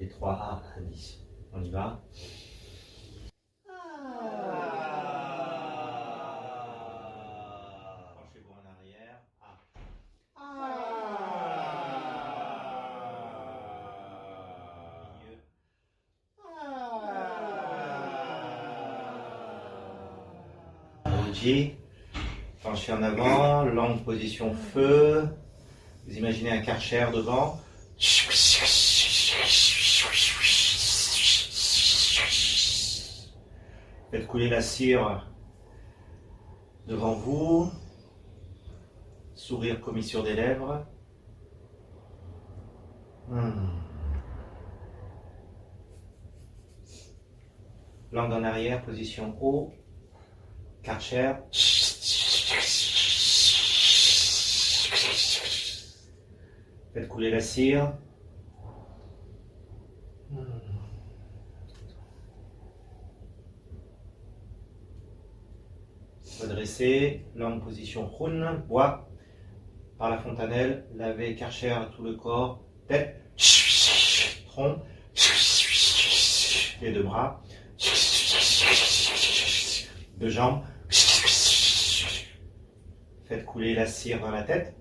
les 3 A indices. On y va. Penchez-vous en arrière. Milieu. G. Penchez en avant, langue position feu. Vous imaginez un Karcher devant. Faites couler la cire devant vous. Sourire commissure des lèvres. Langue en arrière, position haut. Karcher. Faites couler la cire. Redressez, langue position Khun, bois par la fontanelle, lavez Karcher à tout le corps, tête, tronc, les deux bras, deux jambes, faites couler la cire dans la tête,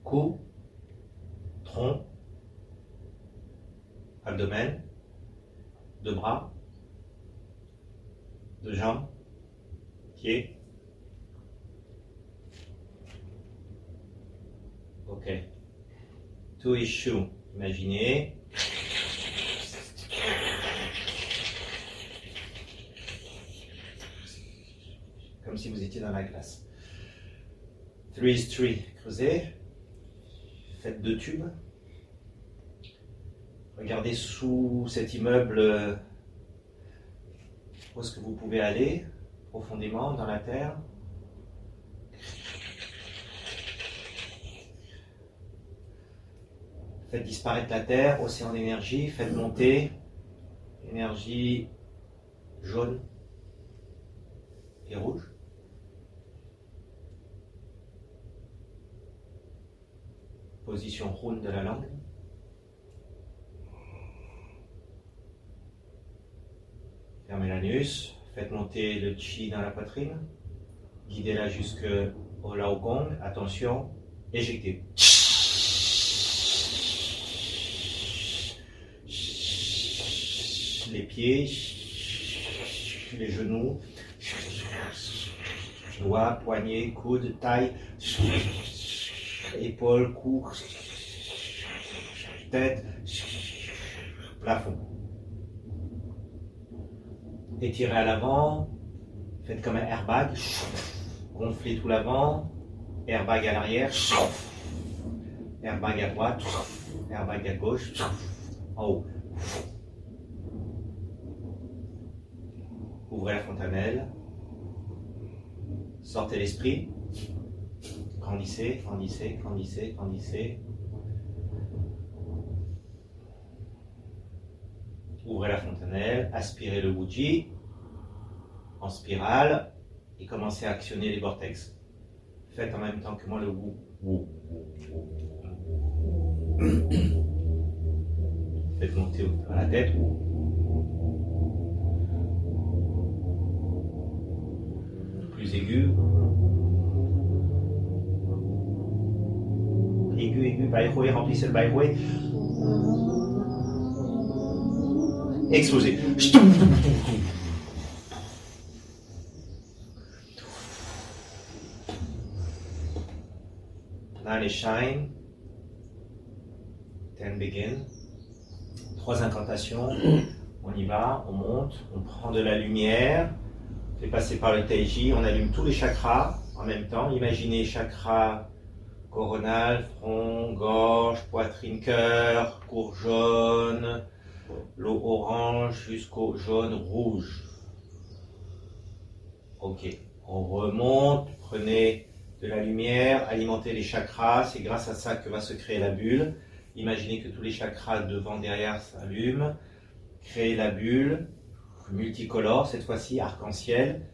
cou, tronc, abdomen, deux bras, deux jambes, pieds. Ok. To issue. Imaginez. Comme si vous étiez dans la glace. 3 is 3. Creusez. Faites 2 tubes. Regardez sous cet immeuble où est-ce que vous pouvez aller profondément dans la terre. Faites disparaître la terre, océan d'énergie, faites monter énergie jaune et rouge. Position Khun de la langue. Fermez l'anus, faites monter le chi dans la poitrine, guidez-la jusqu'au Laogong. Attention, éjectez. Les pieds, les genoux, doigts, poignets, coudes, taille, épaules, cou, tête, plafond. Étirez à l'avant, faites comme un airbag, gonflez tout l'avant, airbag à l'arrière, airbag à droite, airbag à gauche, en haut. Ouvrez la fontanelle, sortez l'esprit, grandissez, grandissez, grandissez, grandissez. Ouvrez la fontanelle, aspirez le Wuji en spirale et commencez à actionner les vortex. Faites en même temps que moi le Wu. Faites monter à la tête. Plus aigu. Aigu, Baihui, remplissez le Baihui. Explosez. Now les shine. 10 begin. 3 incantations. On y va, on monte, on prend de la lumière. On fait passer par le Taiji, on allume tous les chakras en même temps. Imaginez chakra coronal, front, gorge, poitrine, cœur, cour jaune, l'eau orange jusqu'au jaune rouge. Ok, on remonte, prenez de la lumière, alimentez les chakras, c'est grâce à ça que va se créer la bulle. Imaginez que tous les chakras devant, derrière s'allument, créez la bulle, multicolore, cette fois-ci arc-en-ciel.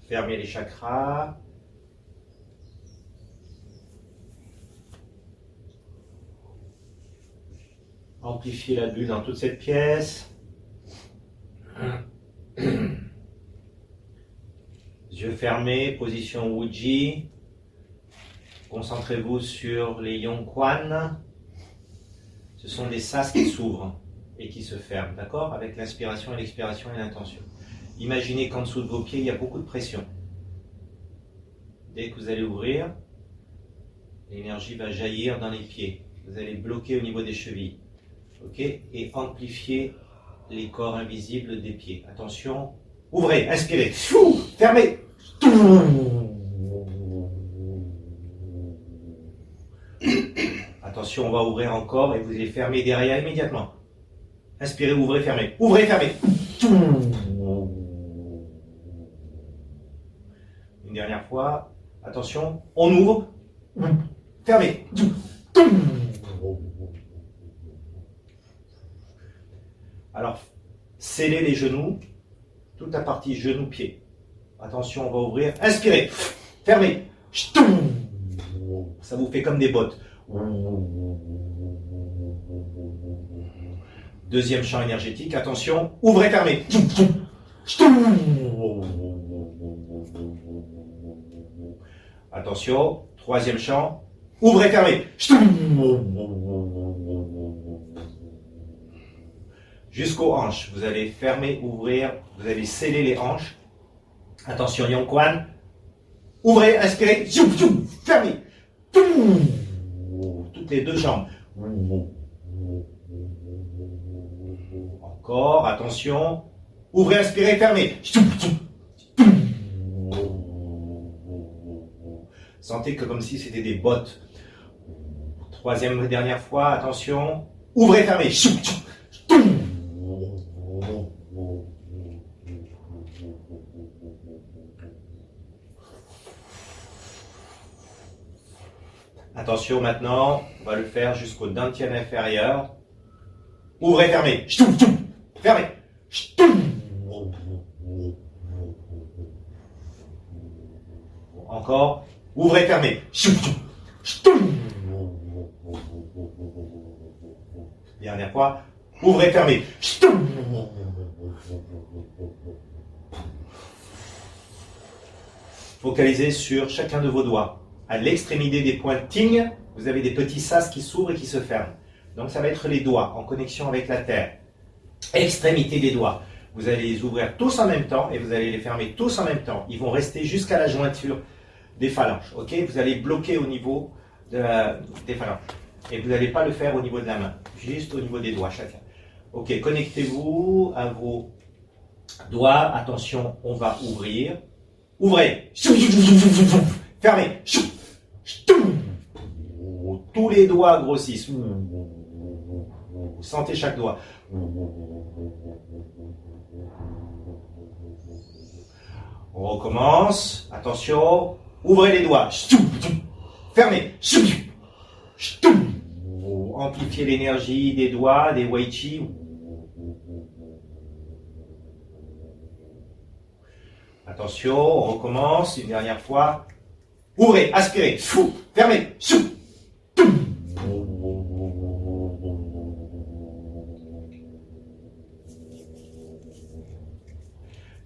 Fermez les chakras. Amplifiez la bulle dans toute cette pièce. Yeux fermés, position Wuji. Concentrez-vous sur les Yongquan. Ce sont des sas qui s'ouvrent et qui se ferment, d'accord? Avec l'inspiration et l'expiration et l'intention. Imaginez qu'en dessous de vos pieds, il y a beaucoup de pression. Dès que vous allez ouvrir, l'énergie va jaillir dans les pieds. Vous allez bloquer au niveau des chevilles. Ok? Et amplifier les corps invisibles des pieds. Attention, ouvrez, inspirez, fermez. Attention, on va ouvrir encore et vous allez fermer derrière immédiatement. Inspirez, ouvrez, fermez. Ouvrez, fermez. Une dernière fois. Attention, on ouvre. Fermez. Alors, scellez les genoux, toute la partie genou-pied. Attention, on va ouvrir. Inspirez. Fermez. Ça vous fait comme des bottes. Deuxième champ énergétique. Attention, ouvrez, fermez. Attention, troisième champ. Ouvrez, fermez. Jusqu'aux hanches. Vous allez fermer, ouvrir. Vous allez sceller les hanches. Attention, Yongquan. Ouvrez, inspirez. Fermez. Toutes les deux jambes. Encore, attention. Ouvrez, inspirez, fermez. Sentez que comme si c'était des bottes. Troisième et dernière fois, attention. Ouvrez, fermez. Attention maintenant, on va le faire jusqu'au dantian inférieur. Ouvrez, fermez. Fermez. Encore. Ouvrez, fermez. Dernière fois. Ouvrez, fermez. Focalisez sur chacun de vos doigts. À l'extrémité des pointings, vous avez des petits sas qui s'ouvrent et qui se ferment. Donc ça va être les doigts en connexion avec la terre. Extrémité des doigts. Vous allez les ouvrir tous en même temps et vous allez les fermer tous en même temps. Ils vont rester jusqu'à la jointure des phalanges. Ok? Vous allez bloquer au niveau des phalanges. Et vous n'allez pas le faire au niveau de la main. Juste au niveau des doigts chacun. Ok, connectez-vous à vos doigts. Attention, on va ouvrir. Ouvrez. Fermez. Tous les doigts grossissent. Sentez chaque doigt. On recommence. Attention. Ouvrez les doigts. Fermez. Amplifiez l'énergie des doigts, des wei chi. Attention, on recommence une dernière fois. Ouvrez, aspirez, fermez.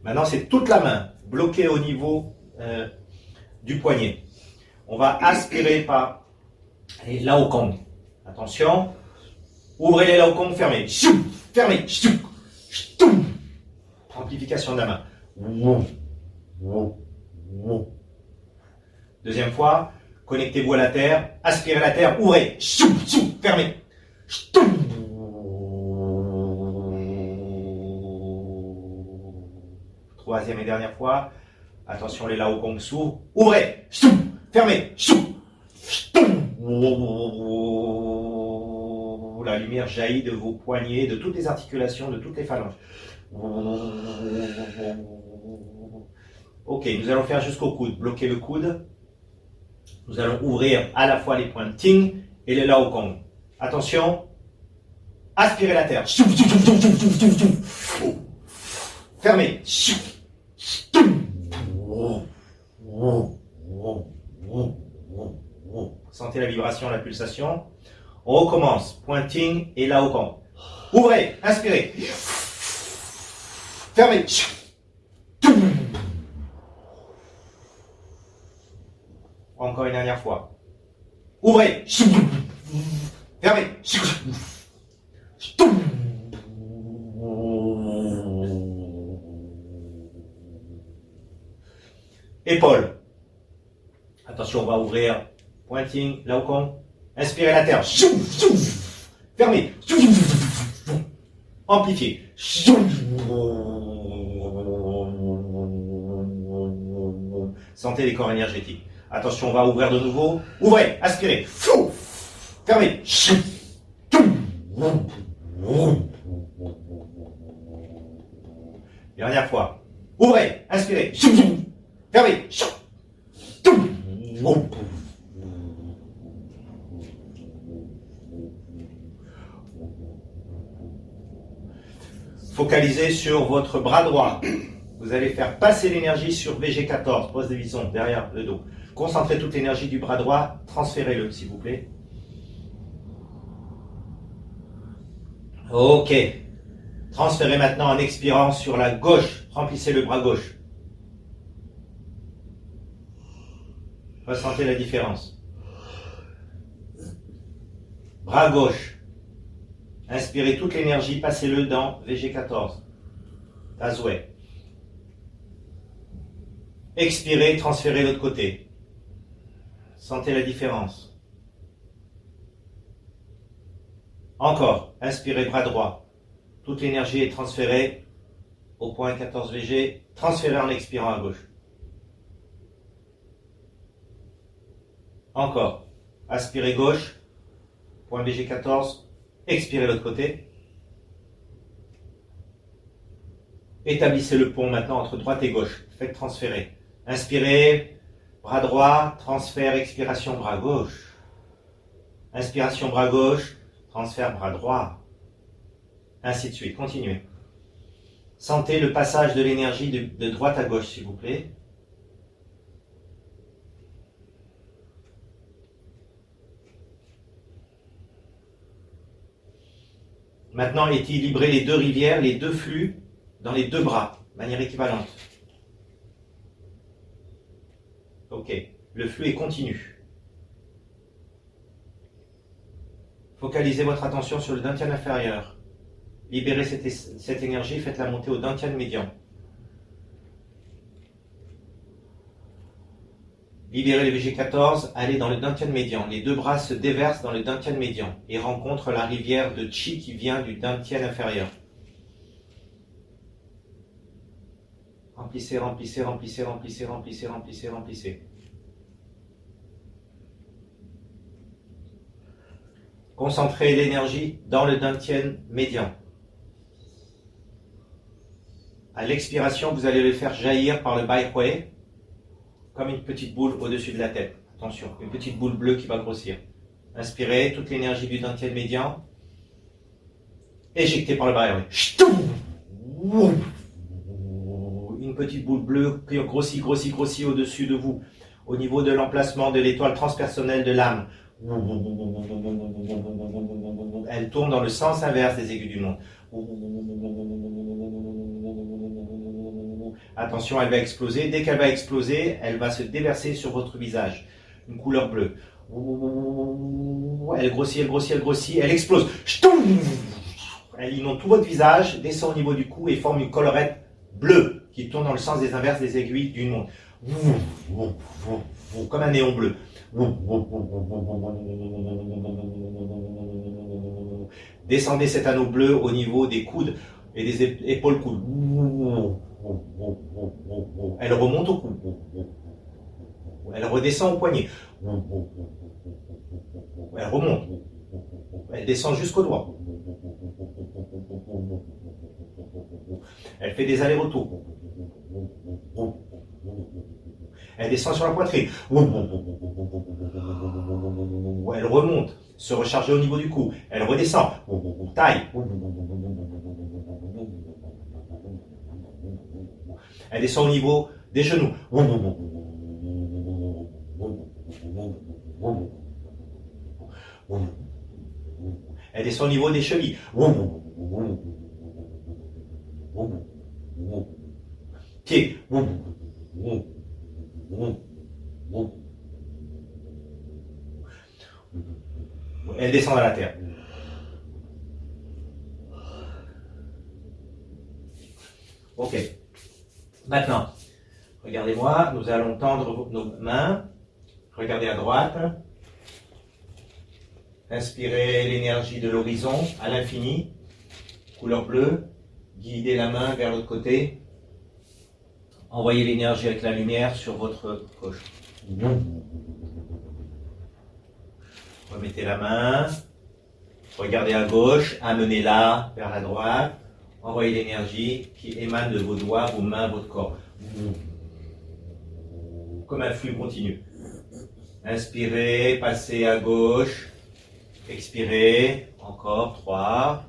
Maintenant, c'est toute la main bloquée au niveau du poignet. On va aspirer par les Laokong. Attention. Ouvrez les Laokong, fermez. Fermez. Amplification de la main. Deuxième fois. Connectez-vous à la terre. Aspirez la terre. Ouvrez. Fermez. Troisième et dernière fois. Attention, les Laokong s'ouvrent. Ouvrez. Fermez. La lumière jaillit de vos poignets, de toutes les articulations, de toutes les phalanges. Ok, nous allons faire jusqu'au coude. Bloquez le coude. Nous allons ouvrir à la fois les points Ting et les Laokong. Attention. Aspirez la terre. Fermez. Sentez la vibration, la pulsation. On recommence. Pointing et là au camp. Ouvrez, inspirez. Fermez. Encore une dernière fois. Ouvrez. Fermez. Épaules. Attention, on va ouvrir. Pointing, là au con. Inspirez la terre. Fermez. Amplifiez. Sentez les corps énergétiques. Attention, on va ouvrir de nouveau. Ouvrez, aspirez. Fermez. Dernière fois. Ouvrez, inspirez. Fermez. Focalisez sur votre bras droit. Vous allez faire passer l'énergie sur VG14, pose des visons derrière le dos. Concentrez toute l'énergie du bras droit, transférez-le s'il vous plaît. Ok. Transférez maintenant en expirant sur la gauche. Remplissez le bras gauche. Ressentez la différence. Bras gauche. Inspirez toute l'énergie, passez-le dans VG14. Tazoué. Expirez, transférez l'autre côté. Sentez la différence. Encore. Inspirez bras droit. Toute l'énergie est transférée au point 14 VG. Transférez en expirant à gauche. Encore. Aspirez gauche. Point VG14. Expirez l'autre côté. Établissez le pont maintenant entre droite et gauche. Faites transférer. Inspirez, bras droit, transfert, expiration, bras gauche. Inspiration, bras gauche, transfert, bras droit. Ainsi de suite. Continuez. Sentez le passage de l'énergie de droite à gauche, s'il vous plaît. Maintenant, équilibrez les deux rivières, les deux flux dans les deux bras, de manière équivalente. Ok, le flux est continu. Focalisez votre attention sur le dantian inférieur. Libérez cette énergie, faites-la monter au dantian médian. Libérez le VG14, allez dans le dantian médian. Les deux bras se déversent dans le dantian médian et rencontrent la rivière de Chi qui vient du dantian inférieur. Remplissez, remplissez, remplissez, remplissez, remplissez, remplissez, remplissez. Concentrez l'énergie dans le dantian médian. À l'expiration, vous allez le faire jaillir par le baihui, comme une petite boule au-dessus de la tête. Attention, une petite boule bleue qui va grossir. Inspirez toute l'énergie du dantian médian. Éjectez par le baihui. Une petite boule bleue qui grossit, grossit, grossit au-dessus de vous, au niveau de l'emplacement de l'étoile transpersonnelle de l'âme. Elle tourne dans le sens inverse des aiguilles du monde. Attention, elle va exploser. Dès qu'elle va exploser, elle va se déverser sur votre visage. Une couleur bleue. Elle grossit, elle grossit, elle grossit. Elle explose. Elle inonde tout votre visage, descend au niveau du cou et forme une collerette bleue qui tourne dans le sens des inverses des aiguilles du monde. Comme un néon bleu. Descendez cet anneau bleu au niveau des coudes et des épaules coudes. Elle remonte au cou. Elle redescend au poignet. Elle remonte. Elle descend jusqu'au doigt. Elle fait des allers-retours. Elle descend sur la poitrine. Elle remonte, se recharger au niveau du cou. Elle redescend. Taille. Elle descend au niveau des genoux. Elle descend au niveau des chevilles. Pied. Elle descend à la terre. Ok. Maintenant, regardez-moi, nous allons tendre nos mains. Regardez à droite. Inspirez l'énergie de l'horizon à l'infini. Couleur bleue. Guidez la main vers l'autre côté. Envoyez l'énergie avec la lumière sur votre gauche. Remettez la main. Regardez à gauche. Amenez-la vers la droite. Envoyez l'énergie qui émane de vos doigts, vos mains, votre corps. Comme un flux continu. Inspirez, passez à gauche. Expirez. Encore 3.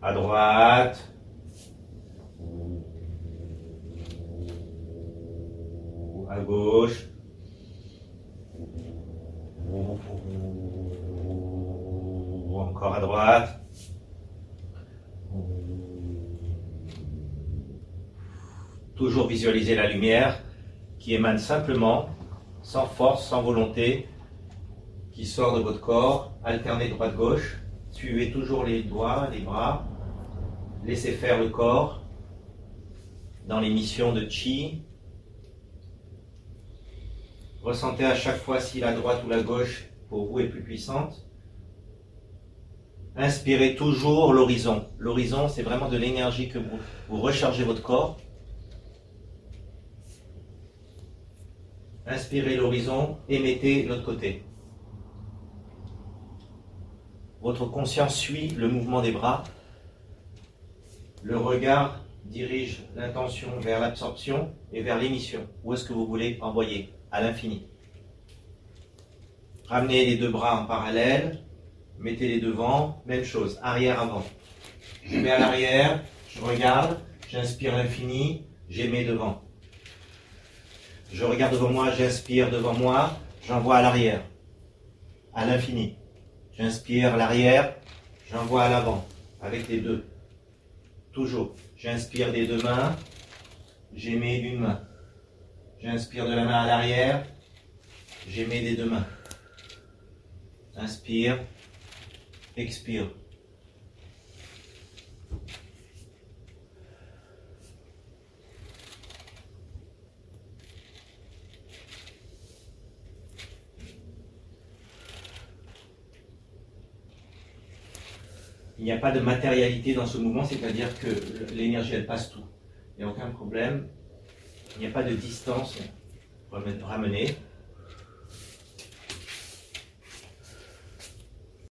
À droite. À gauche. Encore à droite. Toujours visualiser la lumière qui émane simplement, sans force, sans volonté, qui sort de votre corps. Alternez droite-gauche. Suivez toujours les doigts, les bras. Laissez faire le corps dans les missions de Chi. Ressentez à chaque fois si la droite ou la gauche pour vous est plus puissante. Inspirez toujours l'horizon. L'horizon, c'est vraiment de l'énergie que vous rechargez votre corps. Inspirez l'horizon, émettez l'autre côté. Votre conscience suit le mouvement des bras. Le regard dirige l'intention vers l'absorption et vers l'émission. Où est-ce que vous voulez envoyer? À l'infini. Ramenez les deux bras en parallèle. Mettez-les devant. Même chose. Arrière-avant. Je mets à l'arrière. Je regarde. J'inspire l'infini. J'émets devant. Je regarde devant moi. J'inspire devant moi. J'envoie à l'arrière. À l'infini. J'inspire l'arrière. J'envoie à l'avant. Avec les deux. Toujours. J'inspire des deux mains. J'émets d'une main. J'inspire de la main à l'arrière. J'émets des deux mains. Inspire. Expire. Il n'y a pas de matérialité dans ce mouvement, c'est-à-dire que l'énergie, elle passe tout. Il n'y a aucun problème. Il n'y a pas de distance ramenée.